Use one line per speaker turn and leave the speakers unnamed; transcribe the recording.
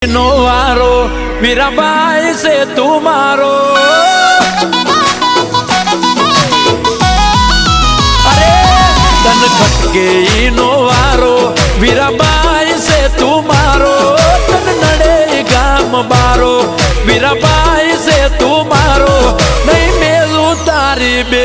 નો વારો વીરાબાઈ સે તું મારો અરે તન ખટકે નો વારો વીરાબાઈ સે તું મારો તન નડે ગામ બારો વીરાબાઈ સે તું મારો નહીં મેલું તારી બે